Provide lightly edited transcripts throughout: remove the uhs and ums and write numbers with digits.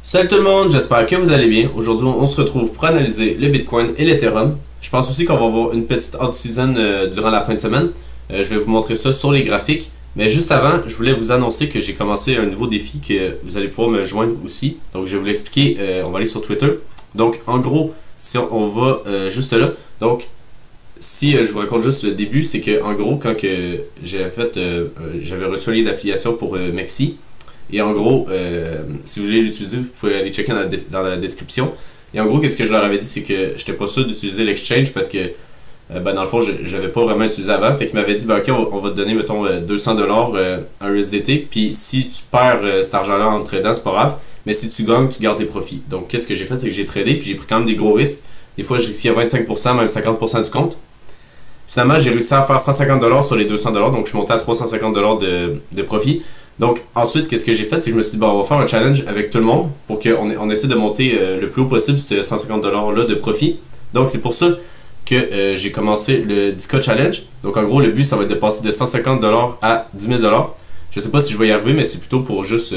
Salut tout le monde, j'espère que vous allez bien. Aujourd'hui, on se retrouve pour analyser le Bitcoin et l'Ethereum. Je pense aussi qu'on va avoir une petite out-season durant la fin de semaine. Je vais vous montrer ça sur les graphiques. Mais juste avant, je voulais vous annoncer que j'ai commencé un nouveau défi que vous allez pouvoir me joindre aussi. Donc, je vais vous l'expliquer. On va aller sur Twitter. Donc, en gros, si on va juste là. Donc, si je vous raconte juste le début, c'est que en gros, quand j'avais reçu un lien d'affiliation pour Mexi. Et en gros, si vous voulez l'utiliser, vous pouvez aller checker dans la description. Et en gros, qu'est-ce que je leur avais dit, c'est que j'étais pas sûr d'utiliser l'exchange parce que, dans le fond, je l'avais pas vraiment utilisé avant. Fait qu'ils m'avaient dit, ok, on va te donner, mettons, 200$ en USDT. Puis si tu perds cet argent-là en tradant, c'est pas grave. Mais si tu gagnes, tu gardes tes profits. Donc, qu'est-ce que j'ai fait, c'est que j'ai tradé, puis j'ai pris quand même des gros risques. Des fois, je risquais 25%, même 50% du compte. Finalement, j'ai réussi à faire 150$ sur les 200$, donc je suis monté à 350$ de profit. Donc ensuite, qu'est-ce que j'ai fait, c'est que je me suis dit, bon, on va faire un challenge avec tout le monde pour qu'on essaie de monter le plus haut possible ce 150$ là de profit. Donc c'est pour ça que j'ai commencé le 10K Challenge. Donc en gros, le but, ça va être de passer de 150$ à 10 000$. Je sais pas si je vais y arriver, mais c'est plutôt pour juste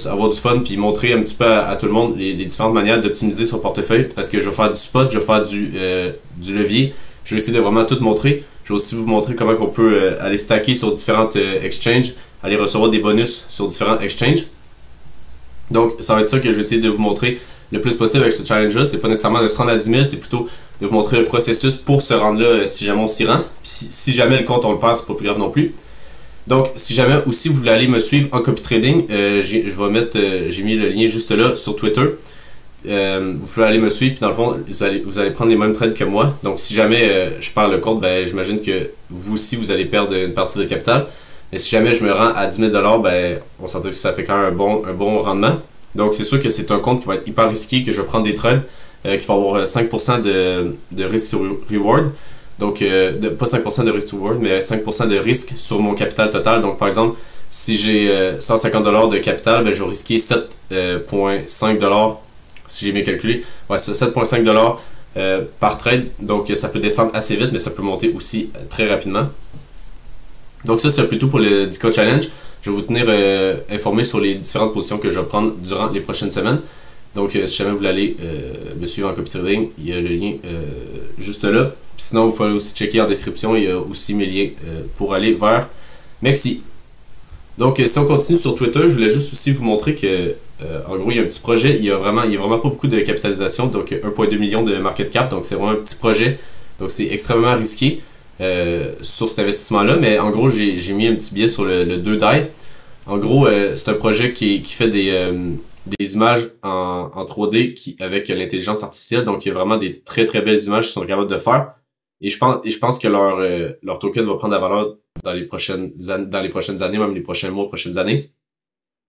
avoir du fun puis montrer un petit peu à tout le monde les différentes manières d'optimiser son portefeuille. Parce que je vais faire du spot, je vais faire du levier. Je vais essayer de vraiment tout montrer. Je vais aussi vous montrer comment on peut aller stacker sur différentes exchanges, aller recevoir des bonus sur différents exchanges. Donc, ça va être ça que je vais essayer de vous montrer le plus possible avec ce challenge-là. C'est pas nécessairement de se rendre à 10 000, c'est plutôt de vous montrer le processus pour se rendre là si jamais on s'y rend. Si jamais le compte on le perd, c'est pas plus grave non plus. Donc, si jamais aussi vous voulez aller me suivre en copy trading, j'ai mis le lien juste là sur Twitter. Vous pouvez aller me suivre, puis dans le fond, vous allez prendre les mêmes trades que moi. Donc, si jamais je perds le compte, ben, j'imagine que vous aussi, vous allez perdre une partie de capital. Mais si jamais je me rends à 10 000$, ben, on s'entend que ça fait quand même un bon rendement. Donc, c'est sûr que c'est un compte qui va être hyper risqué, que je vais prendre des trades qui vont avoir 5% de risk to reward. Donc, pas 5% de risk to reward, mais 5% de risque sur mon capital total. Donc, par exemple, si j'ai 150$ de capital, ben, je vais risquer 7,5$. Si j'ai bien calculé, ouais, c'est 7,5$ par trade. Donc ça peut descendre assez vite, mais ça peut monter aussi très rapidement. Donc ça, c'est plutôt pour le 10K Challenge. Je vais vous tenir informé sur les différentes positions que je vais prendre durant les prochaines semaines. Donc si jamais vous voulez aller me suivre en copy trading, il y a le lien juste là. Puis sinon, vous pouvez aussi checker en description, il y a aussi mes liens pour aller vers Mexi. Donc, si on continue sur Twitter, je voulais juste aussi vous montrer que, en gros, il y a un petit projet, il y a vraiment pas beaucoup de capitalisation, donc 1,2 million de market cap, donc c'est vraiment un petit projet, donc c'est extrêmement risqué sur cet investissement-là, mais en gros, j'ai mis un petit billet sur le 2DAI. En gros, c'est un projet qui fait des images en 3D avec l'intelligence artificielle, donc il y a vraiment des très très belles images qu'ils sont capables de faire. Et je pense que leur token va prendre la valeur dans les prochaines années, même les prochains mois, prochaines années.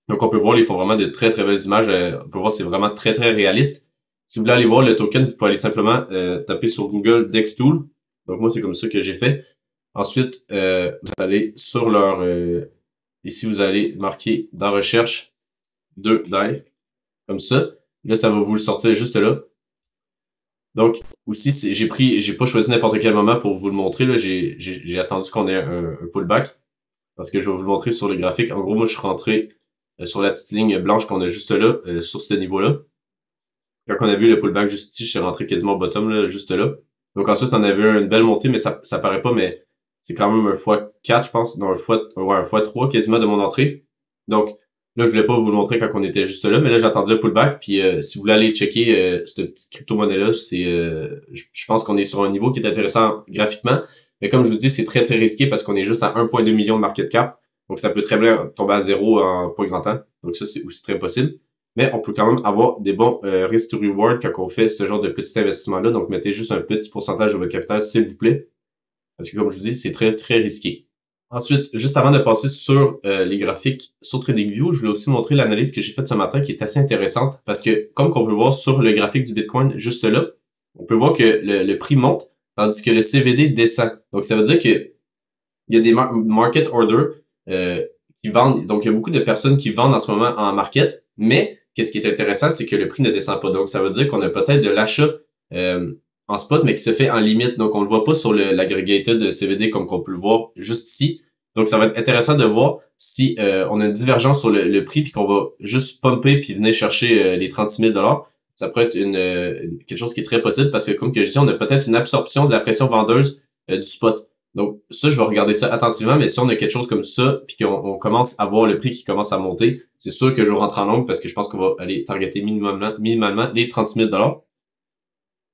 Donc on peut voir, ils font vraiment de très très belles images. On peut voir, c'est vraiment très très réaliste. Si vous voulez aller voir le token, vous pouvez aller simplement taper sur Google DexTool. Donc moi, c'est comme ça que j'ai fait. Ensuite, vous allez sur ici, vous allez marquer dans recherche 2DAI, comme ça. Là, ça va vous le sortir juste là. Donc, aussi, j'ai pas choisi n'importe quel moment pour vous le montrer, là. J'ai attendu qu'on ait un pullback. Parce que je vais vous le montrer sur le graphique. En gros, moi, je suis rentré sur la petite ligne blanche qu'on a juste là, sur ce niveau-là. Quand on a vu le pullback juste ici, je suis rentré quasiment au bottom, là, juste là. Donc, ensuite, on a vu une belle montée, mais ça paraît pas, mais c'est quand même un x4, je pense. Non, un x3 quasiment de mon entrée. Donc, là, je voulais pas vous le montrer quand on était juste là, mais là, j'ai attendu le pullback. Puis, si vous voulez aller checker cette petite crypto-monnaie-là, je pense qu'on est sur un niveau qui est intéressant graphiquement. Mais comme je vous dis, c'est très très risqué parce qu'on est juste à 1,2 million de market cap. Donc ça peut très bien tomber à zéro en pas grand temps. Donc ça, c'est aussi très possible. Mais on peut quand même avoir des bons risk to reward quand on fait ce genre de petit investissement-là. Donc mettez juste un petit pourcentage de votre capital, s'il vous plaît. Parce que comme je vous dis, c'est très très risqué. Ensuite, juste avant de passer sur les graphiques sur TradingView, je voulais aussi montrer l'analyse que j'ai faite ce matin qui est assez intéressante. Parce que comme qu'on peut voir sur le graphique du Bitcoin juste là, on peut voir que le prix monte tandis que le CVD descend. Donc, ça veut dire que il y a des market orders qui vendent. Donc, il y a beaucoup de personnes qui vendent en ce moment en market. Mais, qu'est-ce qui est intéressant, c'est que le prix ne descend pas. Donc, ça veut dire qu'on a peut-être de l'achat en spot, mais qui se fait en limite. Donc, on ne le voit pas sur l'aggregated CVD comme qu'on peut le voir juste ici. Donc, ça va être intéressant de voir si on a une divergence sur le prix puis qu'on va juste pumper puis venir chercher les 36 000 ça pourrait être quelque chose qui est très possible parce que, comme que je dis, on a peut-être une absorption de la pression vendeuse du spot. Donc, ça, je vais regarder ça attentivement, mais si on a quelque chose comme ça, puis qu'on commence à voir le prix qui commence à monter, c'est sûr que je vais rentrer en longue parce que je pense qu'on va aller targeter minimalement les 36 000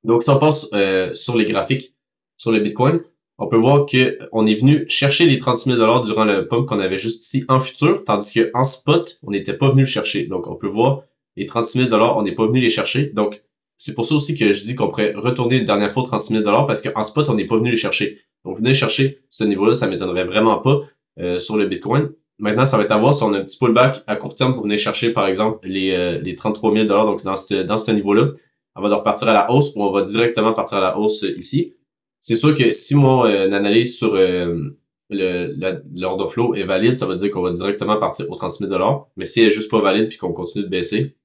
Donc, si on passe sur les graphiques, sur le Bitcoin, on peut voir que on est venu chercher les 36 000 durant le pump qu'on avait juste ici en futur, tandis qu'en spot, on n'était pas venu le chercher. Donc, on peut voir les 36 000 on n'est pas venu les chercher. Donc, c'est pour ça aussi que je dis qu'on pourrait retourner une dernière fois 36 000 parce qu'en spot, on n'est pas venu les chercher. Donc, venir chercher ce niveau-là, ça m'étonnerait vraiment pas sur le Bitcoin. Maintenant, ça va être à voir si on a un petit pullback à court terme pour venir chercher, par exemple, les 33 000 donc dans ce niveau-là. On va repartir à la hausse ou on va directement partir à la hausse ici. C'est sûr que si mon analyse sur l'order flow est valide, ça veut dire qu'on va directement partir aux 36 000 Mais si elle est juste pas valide puis qu'on continue de baisser,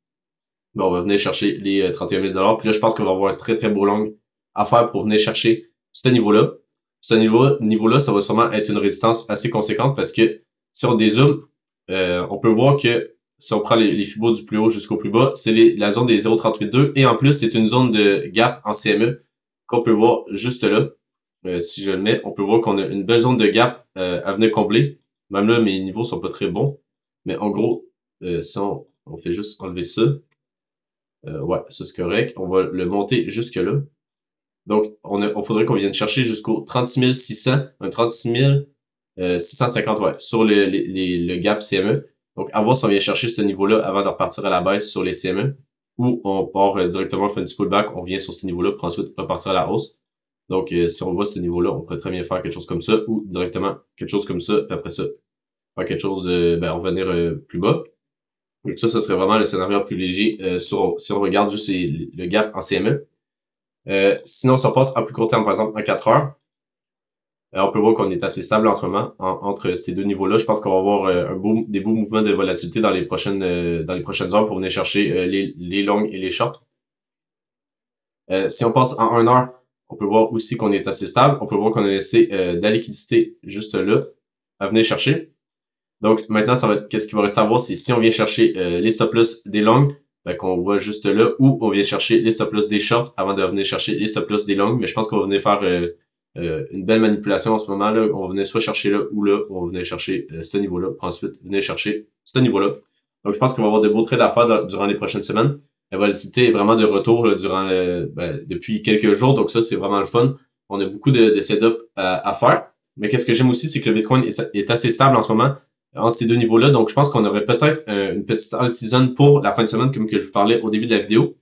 ben on va venir chercher les 31 000 Puis là, je pense qu'on va avoir un très très beau long à faire pour venir chercher ce niveau-là. Ce niveau-là, ça va sûrement être une résistance assez conséquente parce que si on dézoome, on peut voir que si on prend les Fibos du plus haut jusqu'au plus bas, c'est la zone des 0,382 et en plus, c'est une zone de gap en CME qu'on peut voir juste là. Si je le mets, on peut voir qu'on a une belle zone de gap à venir combler. Même là, mes niveaux sont pas très bons. Mais en gros, si on fait juste enlever ça, ouais, ça c'est correct. On va le monter jusque là. Donc, on faudrait qu'on vienne chercher jusqu'au 36 600, un 36 650, ouais, sur le gap CME. Donc, à voir si on vient chercher ce niveau-là avant de repartir à la baisse sur les CME, ou on part directement, on fait un petit pullback, on vient sur ce niveau-là pour ensuite repartir à la hausse. Donc, si on voit ce niveau-là, on pourrait très bien faire quelque chose comme ça, ou directement quelque chose comme ça, puis après ça, faire quelque chose, revenir plus bas. Donc ça serait vraiment le scénario privilégié si on regarde juste le gap en CME. Sinon, si on passe à plus court terme, par exemple, en 4 heures, on peut voir qu'on est assez stable en ce moment entre ces deux niveaux-là. Je pense qu'on va avoir des beaux mouvements de volatilité dans les prochaines heures pour venir chercher les longues et les shorts. Si on passe en 1 heure, on peut voir aussi qu'on est assez stable. On peut voir qu'on a laissé de la liquidité juste là à venir chercher. Donc maintenant, ça va être qu'est-ce qui va rester à voir, c'est si on vient chercher les stop loss des longues, qu'on voit juste là, ou on vient chercher les stop loss des shorts avant de venir chercher les stop loss des longues. Mais je pense qu'on va venir faire une belle manipulation en ce moment-là. On va venir soit chercher là ou là, on va venir chercher ce niveau-là, pour ensuite venir chercher ce niveau-là. Donc je pense qu'on va avoir de beaux trades à faire durant les prochaines semaines. La volatilité est vraiment de retour là, depuis quelques jours, donc ça c'est vraiment le fun. On a beaucoup de setup à faire. Mais qu'est-ce que j'aime aussi, c'est que le Bitcoin est assez stable en ce moment entre ces deux niveaux-là. Donc, je pense qu'on aurait peut-être une petite alt season pour la fin de semaine, comme que je vous parlais au début de la vidéo.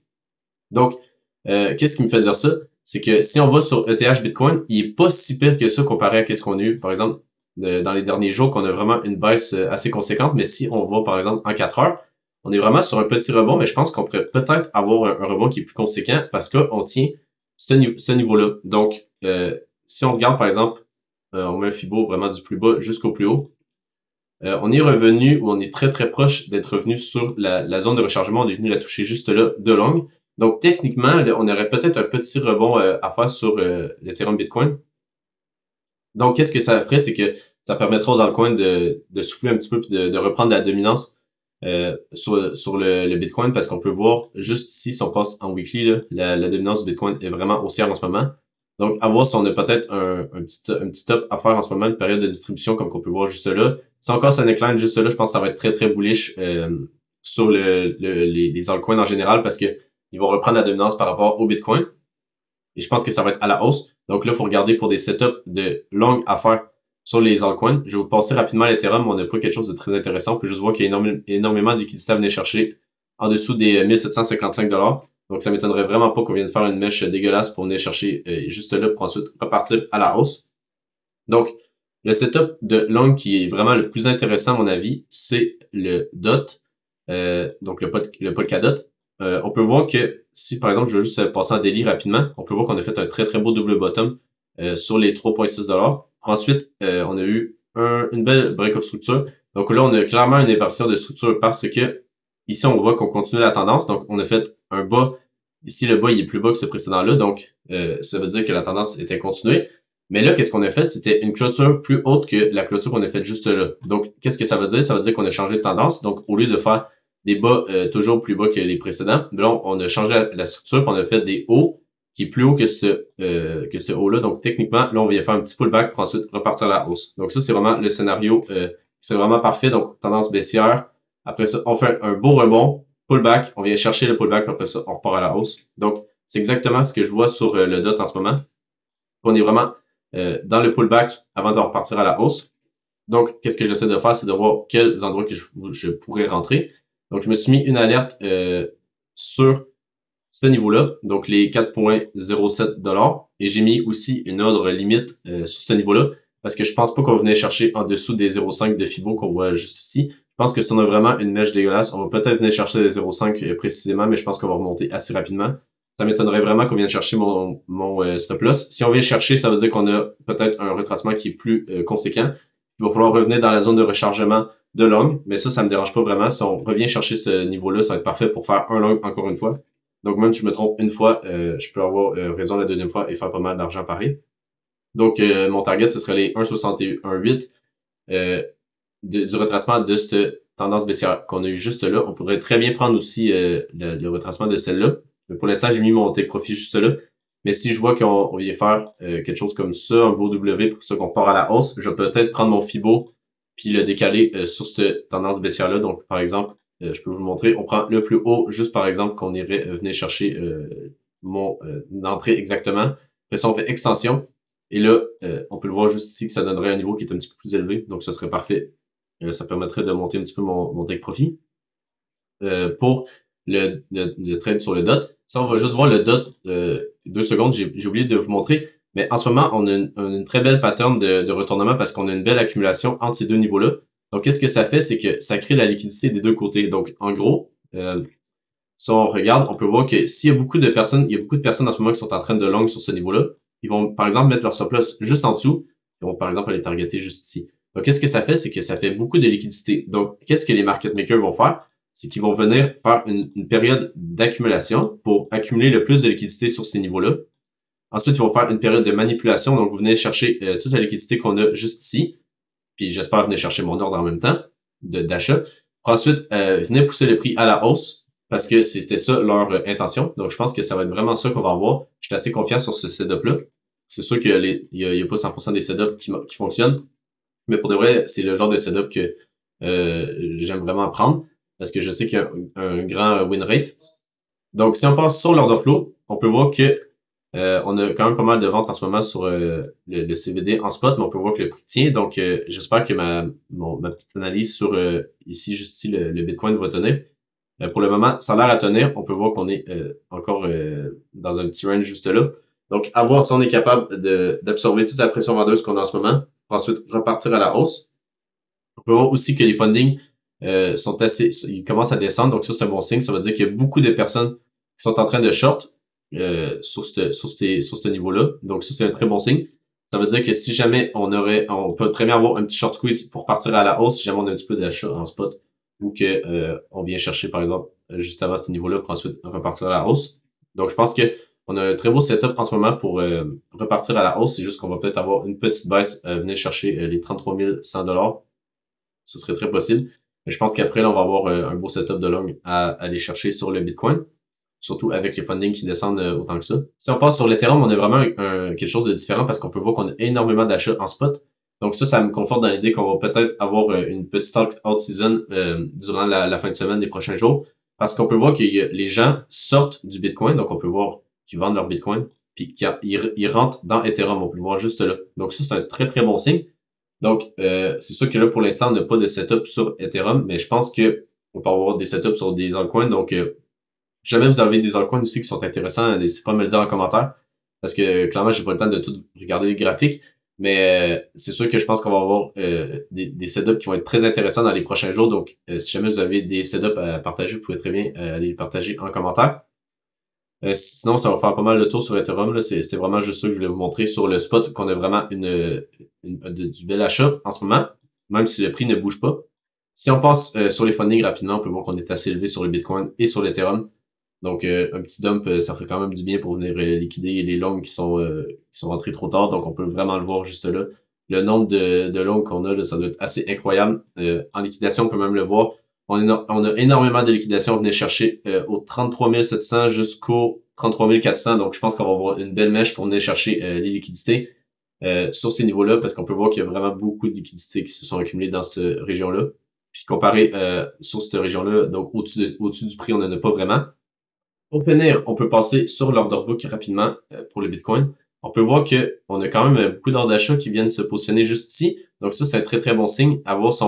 Donc, qu'est-ce qui me fait dire ça? C'est que si on va sur ETH Bitcoin, il est pas si pire que ça comparé à ce qu'on a eu, par exemple, dans les derniers jours, qu'on a vraiment une baisse assez conséquente. Mais si on va, par exemple, en 4 heures, on est vraiment sur un petit rebond, mais je pense qu'on pourrait peut-être avoir un rebond qui est plus conséquent parce qu'on tient ce niveau-là. Donc, si on regarde, par exemple, on met un Fibo vraiment du plus bas jusqu'au plus haut, on est revenu, ou on est très très proche d'être revenu sur la zone de rechargement. On est venu la toucher juste là, de longue. Donc techniquement, là, on aurait peut-être un petit rebond à faire sur l'Ethereum Bitcoin. Donc qu'est-ce que ça ferait, c'est que ça permettra aux altcoins de souffler un petit peu et de reprendre la dominance sur le Bitcoin, parce qu'on peut voir juste ici, si on passe en weekly, là, la dominance du Bitcoin est vraiment haussière en ce moment. Donc, à voir si on a peut-être un petit top à faire en ce moment, une période de distribution comme qu'on peut voir juste là. Si on casse un incline juste là, je pense que ça va être très très bullish sur les altcoins en général parce que ils vont reprendre la dominance par rapport au Bitcoin. Et je pense que ça va être à la hausse. Donc là, il faut regarder pour des setups de longue à faire sur les altcoins. Je vais vous passer rapidement à l'Ethereum. On n'a pas quelque chose de très intéressant. On peut juste voir qu'il y a énormément de liquidités à venir chercher en dessous des 1755 $. Donc, ça m'étonnerait vraiment pas qu'on vienne faire une mèche dégueulasse pour venir chercher juste là pour ensuite repartir à la hausse. Donc, le setup de long qui est vraiment le plus intéressant à mon avis, c'est le DOT, donc le Polkadot. On peut voir que si, par exemple, je veux juste passer en daily rapidement, on peut voir qu'on a fait un très très beau double bottom sur les 3,6 $. Ensuite, on a eu une belle break of structure. Donc là, on a clairement une inversion de structure parce que ici, on voit qu'on continue la tendance. Donc, on a fait un bas. Ici, le bas, il est plus bas que ce précédent-là. Donc, ça veut dire que la tendance était continuée. Mais là, qu'est-ce qu'on a fait? C'était une clôture plus haute que la clôture qu'on a faite juste là. Donc, qu'est-ce que ça veut dire? Ça veut dire qu'on a changé de tendance. Donc, au lieu de faire des bas toujours plus bas que les précédents, là, on a changé la structure, puis on a fait des hauts qui est plus haut que ce haut-là. Donc, techniquement, là, on vient faire un petit pullback pour ensuite repartir à la hausse. Donc, ça, c'est vraiment le scénario. C'est vraiment parfait. Donc, tendance baissière. Après ça, on fait un beau rebond, pullback. On vient chercher le pullback, puis après ça, on repart à la hausse. Donc, c'est exactement ce que je vois sur le DOT en ce moment. On est vraiment dans le pullback avant de repartir à la hausse. Donc, qu'est-ce que j'essaie de faire, c'est de voir quels endroits que je pourrais rentrer. Donc, je me suis mis une alerte sur ce niveau-là, donc les 4,07 $. Et j'ai mis aussi une ordre limite sur ce niveau-là, parce que je pense pas qu'on venait chercher en dessous des 0,5 de Fibo qu'on voit juste ici. Je pense que si on a vraiment une mèche dégueulasse, on va peut-être venir chercher les 0,5 précisément, mais je pense qu'on va remonter assez rapidement. Ça m'étonnerait vraiment qu'on vienne chercher mon stop loss. Si on vient chercher, ça veut dire qu'on a peut-être un retracement qui est plus conséquent. Il va falloir revenir dans la zone de rechargement de long, mais ça me dérange pas vraiment. Si on revient chercher ce niveau-là, ça va être parfait pour faire un long encore une fois. Donc, même si je me trompe une fois, je peux avoir raison la deuxième fois et faire pas mal d'argent pareil. Donc, mon target, ce serait les 1,61,8 du retracement de cette tendance baissière qu'on a eu juste là. On pourrait très bien prendre aussi le retracement de celle-là. Mais pour l'instant, j'ai mis mon take profit juste là. Mais si je vois qu'on vient faire quelque chose comme ça, un beau W pour ça qu'on part à la hausse, je vais peut-être prendre mon Fibo puis le décaler sur cette tendance baissière-là. Donc, par exemple, je peux vous le montrer. On prend le plus haut, juste par exemple, qu'on irait venir chercher mon entrée exactement. Après ça, on fait extension. Et là, on peut le voir juste ici que ça donnerait un niveau qui est un petit peu plus élevé. Donc, ce serait parfait. Ça permettrait de monter un petit peu mon take profit. Pour le trade sur le DOT. Ça, on va juste voir le DOT 2 secondes. J'ai oublié de vous montrer. Mais en ce moment, on a une très belle pattern de retournement parce qu'on a une belle accumulation entre ces deux niveaux-là. Donc, qu'est-ce que ça fait? C'est que ça crée de la liquidité des deux côtés. Donc, en gros, si on regarde, on peut voir que s'il y a beaucoup de personnes, il y a beaucoup de personnes en ce moment qui sont en train de long sur ce niveau-là, ils vont, par exemple, mettre leur stop loss juste en dessous. Ils vont, par exemple, aller targeter juste ici. Donc, qu'est-ce que ça fait? C'est que ça fait beaucoup de liquidité. Donc, qu'est-ce que les market makers vont faire? C'est qu'ils vont venir faire une période d'accumulation pour accumuler le plus de liquidité sur ces niveaux-là. Ensuite, ils vont faire une période de manipulation. Donc, vous venez chercher toute la liquidité qu'on a juste ici. Puis, j'espère venir chercher mon ordre en même temps d'achat. Ensuite, venir pousser le prix à la hausse parce que c'était ça leur intention. Donc, je pense que ça va être vraiment ça qu'on va avoir. Je suis assez confiant sur ce setup-là. C'est sûr qu'il y a pas 100% des setups qui fonctionnent. Mais pour de vrai, c'est le genre de setup que j'aime vraiment prendre parce que je sais qu'il y a un grand win rate. Donc, si on passe sur l'order flow, on peut voir que on a quand même pas mal de ventes en ce moment sur le CBD en spot, mais on peut voir que le prix tient. Donc, j'espère que ma petite analyse sur ici, juste ici, le Bitcoin va tenir. Pour le moment, ça a l'air à tenir. On peut voir qu'on est encore dans un petit range juste là. Donc, à voir si on est capable d'absorber toute la pression vendeuse qu'on a en ce moment pour ensuite repartir à la hausse. On peut voir aussi que les fundings ils commencent à descendre. Donc, ça, c'est un bon signe. Ça veut dire qu'il y a beaucoup de personnes qui sont en train de short sur ce niveau-là. Donc, ça, c'est un très bon signe. Ça veut dire que si jamais on peut très bien avoir un petit short squeeze pour partir à la hausse, si jamais on a un petit peu d'achat en spot ou que on vient chercher, par exemple, juste avant ce niveau-là pour ensuite repartir à la hausse. Donc, je pense que on a un très beau setup en ce moment pour repartir à la hausse. C'est juste qu'on va peut-être avoir une petite baisse venir chercher les 33 100 $. Ce serait très possible. Mais je pense qu'après, là, on va avoir un beau setup de long à aller chercher sur le Bitcoin. Surtout avec les fundings qui descendent autant que ça. Si on passe sur l'Ethereum, on a vraiment quelque chose de différent parce qu'on peut voir qu'on a énormément d'achats en spot. Donc ça me conforte dans l'idée qu'on va peut-être avoir une petite out season durant la fin de semaine des prochains jours. Parce qu'on peut voir que les gens sortent du Bitcoin, donc on peut voir qu'ils vendent leur Bitcoin, puis qu'ils rentrent dans Ethereum, on peut le voir juste là. Donc ça, c'est un très très bon signe. Donc c'est sûr que là, pour l'instant, on n'a pas de setup sur Ethereum, mais je pense que on peut avoir des setups sur des altcoins. Donc si jamais vous avez des altcoins aussi qui sont intéressants, n'hésitez pas à me le dire en commentaire. Parce que clairement, j'ai pas le temps de tout regarder les graphiques. Mais c'est sûr que je pense qu'on va avoir des setups qui vont être très intéressants dans les prochains jours. Donc, si jamais vous avez des setups à partager, vous pouvez très bien aller les partager en commentaire. Sinon, ça va faire pas mal de tour sur Ethereum. C'était vraiment juste ça que je voulais vous montrer sur le spot, qu'on a vraiment du bel achat en ce moment, même si le prix ne bouge pas. Si on passe sur les fundings rapidement, on peut voir qu'on est assez élevé sur le Bitcoin et sur l'Ethereum. Donc, un petit dump, ça ferait quand même du bien pour venir liquider les longs qui sont rentrés trop tard. Donc, on peut vraiment le voir juste là. Le nombre de longs qu'on a, là, ça doit être assez incroyable. En liquidation, on peut même le voir. On a énormément de liquidations. On venait chercher au 33 700 jusqu'au 33 400. Donc, je pense qu'on va avoir une belle mèche pour venir chercher les liquidités sur ces niveaux-là, parce qu'on peut voir qu'il y a vraiment beaucoup de liquidités qui se sont accumulées dans cette région-là. Puis comparé sur cette région-là, donc au-dessus du prix, on n'en a pas vraiment. Pour finir, on peut passer sur l'order book rapidement pour le Bitcoin. On peut voir que on a quand même beaucoup d'ordres d'achat qui viennent se positionner juste ici. Donc ça, c'est un très très bon signe. À voir si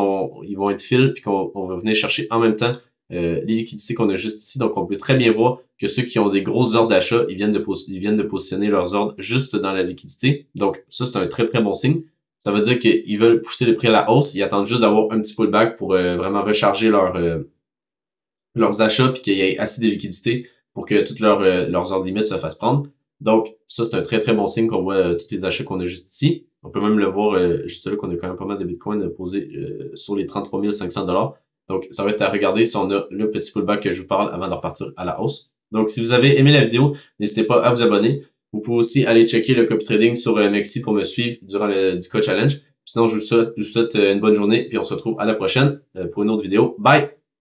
ils vont être fill puis qu'on va venir chercher en même temps les liquidités qu'on a juste ici. Donc on peut très bien voir que ceux qui ont des grosses ordres d'achat, ils viennent de positionner leurs ordres juste dans la liquidité. Donc ça, c'est un très très bon signe. Ça veut dire qu'ils veulent pousser le prix à la hausse. Ils attendent juste d'avoir un petit pullback pour vraiment recharger leurs achats puis qu'il y ait assez de liquidités pour que toutes leurs ordres limites se fassent prendre. Donc, ça, c'est un très, très bon signe qu'on voit tous les achats qu'on a juste ici. On peut même le voir juste là qu'on a quand même pas mal de Bitcoin posé sur les 33 500 $. Donc, ça va être à regarder si on a le petit pullback que je vous parle avant de repartir à la hausse. Donc, si vous avez aimé la vidéo, n'hésitez pas à vous abonner. Vous pouvez aussi aller checker le copy trading sur Mexi pour me suivre durant le DICO Challenge. Sinon, je vous souhaite une bonne journée, puis on se retrouve à la prochaine pour une autre vidéo. Bye!